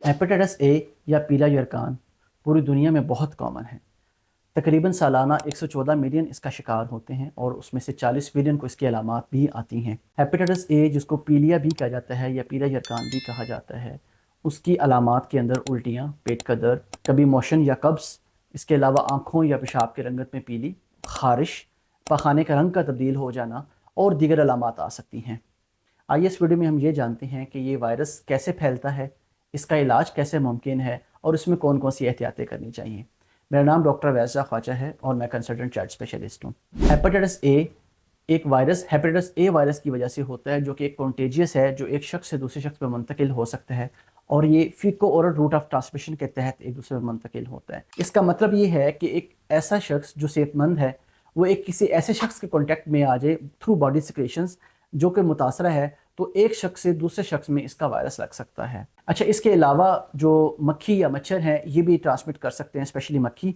Hepatitis A या पीला यरकान पूरी दुनिया में बहुत कॉमन है। तकरीबन सालाना 114 मिलियन इसका शिकार होते हैं और उसमें से 40 मिलियन को इसकी अलामात भी आती हैं। हेपेटाइटिस ए, जिसको पीलिया भी कहा जाता है या पीला यरकान भी कहा जाता है, उसकी अलामात के अंदर उल्टियाँ, पेट का दर्द, कभी मोशन या कब्ज़, इसके अलावा आँखों या पेशाब के रंगत में पीली, खारिश, पखाने का रंग का तब्दील हो जाना और दीगर अलामात आ सकती हैं। आइए इस वीडियो में हम ये जानते हैं कि ये वायरस कैसे फैलता है, इसका इलाज कैसे मुमकिन है और इसमें कौन कौन सी एहतियातें करनी चाहिए। मेरा नाम डॉक्टर वैसा ख्वाजा है और मैं कंसल्टेंट चाइल्ड स्पेशलिस्ट हूँ। हेपेटाइटिस ए एक वायरस हेपेटाइटिस ए वायरस की वजह से होता है, जो कि एक कॉन्टेजियस है, जो एक शख्स से दूसरे शख्स में मुंतकिल हो सकता है और ये फीको ओरल रूट ऑफ ट्रांसमिशन के तहत एक दूसरे में मुंतकिल होता है। इसका मतलब ये है कि एक ऐसा शख्स जो सेहतमंद है वो एक किसी ऐसे शख्स के कॉन्टैक्ट में आ जाए थ्रू बॉडी सिक्रेशंस जो कि मुतासरा है, तो एक शख्स से दूसरे शख्स में इसका वायरस लग सकता है। अच्छा, इसके अलावा जो मक्खी या मच्छर हैं ये भी ट्रांसमिट कर सकते हैं, स्पेशली मक्खी,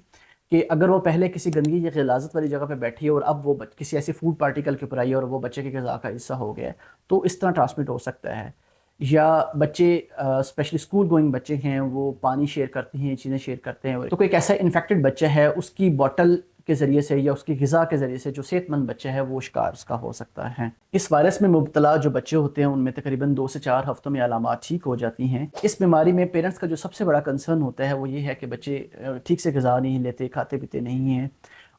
कि अगर वो पहले किसी गंदगी या गिलाज़त वाली जगह पे बैठी है और अब वो किसी ऐसे फूड पार्टिकल के ऊपर आई है और वो बच्चे के ग़िज़ा का हिस्सा हो गया है, तो इस तरह ट्रांसमिट हो सकता है। या बच्चे, स्पेशली स्कूल गोइंग बच्चे हैं, वो पानी शेयर करते हैं, चीज़ें शेयर करते हैं, तो कोई एक ऐसा इन्फेक्टेड बच्चा है, उसकी बॉटल के ज़रिए से या उसकी ग़िज़ा के ज़रिए से जो सेहतमंद बच्चा है वो शिकार उसका हो सकता है। इस वायरस में मुब्तला जो बच्चे होते हैं उनमें तकरीबन 2 से 4 हफ्तों में अलामात ठीक हो जाती हैं। इस बीमारी में पेरेंट्स का जो सबसे बड़ा कंसर्न होता है वो ये है कि बच्चे ठीक से ग़िज़ा नहीं लेते, खाते पीते नहीं हैं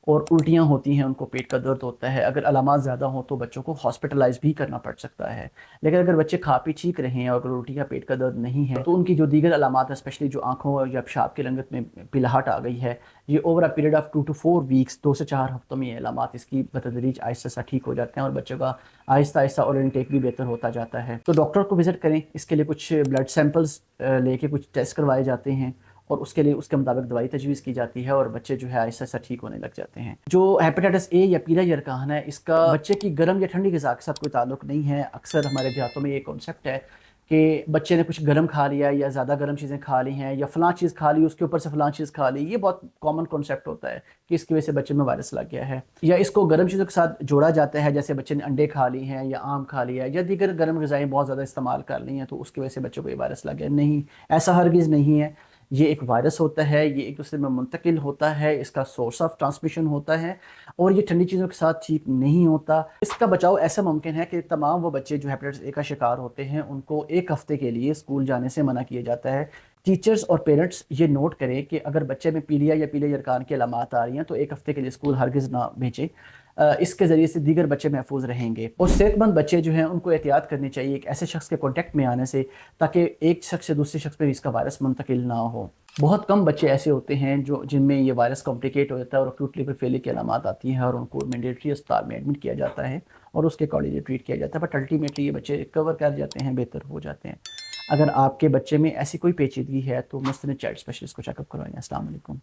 और उल्टियाँ होती हैं, उनको पेट का दर्द होता है। अगर अलामात ज़्यादा हो तो बच्चों को हॉस्पिटलाइज़ भी करना पड़ सकता है। लेकिन अगर बच्चे खा पी ठीक रहे हैं और अगर उल्टी या पेट का दर्द नहीं है तो उनकी जो दीगर अलामात है, स्पेशली जो आँखों या पेशाब की रंगत में पिलाहट आ गई है, ये over a period of 2 to 4 weeks, 2 से 4 हफ्तों में ये अलामात इसकी बतदरीज आहिस्ता आहिस्ता ठीक हो जाते हैं और बच्चों का आहिस्ता आहिस्ता और इनटेक भी बेहतर होता जाता है। तो डॉक्टर को विज़िट करें, इसके लिए कुछ ब्लड सैंपल्स लेके कुछ टेस्ट करवाए जाते हैं और उसके लिए उसके मुताबिक दवाई तजवीज़ की जाती है और बच्चे जो है आहिस्ता आहिस्ता ठीक होने लग जाते हैं। जो हेपेटाइटिस ए या पीला यरकान है, इसका बच्चे की गर्म या ठंडी ग़िज़ा के साथ कोई ताल्लुक नहीं है। अक्सर हमारे देहातों में ये कॉन्सेप्ट है कि बच्चे ने कुछ गर्म खा लिया या ज़्यादा गर्म चीज़ें खा ली हैं या फ़लाँ चीज़ खा ली, उसके ऊपर से फ़लाँ चीज़ खा ली। ये बहुत कॉमन कॉन्सेप्ट होता है कि इसकी वजह से बच्चे में वायरस लग गया है, या इसको गर्म चीज़ों के साथ जोड़ा जाता है, जैसे बच्चे ने अंडे खा लिए हैं या आम खा लिया या दीगर गर्म ग़िज़ाएँ बहुत ज़्यादा इस्तेमाल कर ली हैं तो उसकी वजह से बच्चों को ये वायरस लग गया। नहीं, ऐसा हरगिज़ नहीं है। ये एक वायरस होता है, ये एक दूसरे में मुंतकिल होता है, इसका सोर्स ऑफ ट्रांसमिशन होता है और ये ठंडी चीज़ों के साथ ठीक नहीं होता। इसका बचाव ऐसा मुमकिन है कि तमाम वो बच्चे जो हेपेटाइटिस ए का शिकार होते हैं उनको 1 हफ़्ते के लिए स्कूल जाने से मना किया जाता है। टीचर्स और पेरेंट्स ये नोट करें कि अगर बच्चे में पीलिया या पीले यरकान की अलामात आ रही हैं तो 1 हफ़्ते के लिए स्कूल हरगिज़ ना भेजें। इसके ज़रिए से दीगर बच्चे महफूज रहेंगे और सेहतमंद बच्चे जो हैं उनको एहतियात करनी चाहिए एक ऐसे शख्स के कॉन्टैक्ट में आने से, ताकि एक शख्स से दूसरे शख्स पे इसका वायरस मुंतकिल ना हो। बहुत कम बच्चे ऐसे होते हैं जो जिनमें ये वायरस कॉम्प्लिकेट हो जाता है और अक्यूट लिवर फेलियर की अलामात आती हैं और उनको मैंडेटरी अस्पताल में एडमिट किया जाता है और उसके अकॉर्डिंगली ट्रीट किया जाता है, बट अल्टीमेटली ये बच्चे रिकवर कर जाते हैं, बेहतर हो जाते हैं। अगर आपके बच्चे में ऐसी कोई पेचीदगी है तो मुस्तनिद चाइल्ड स्पेशलिस्ट को चेकअप करवाएं। अस्सलाम वालेकुम।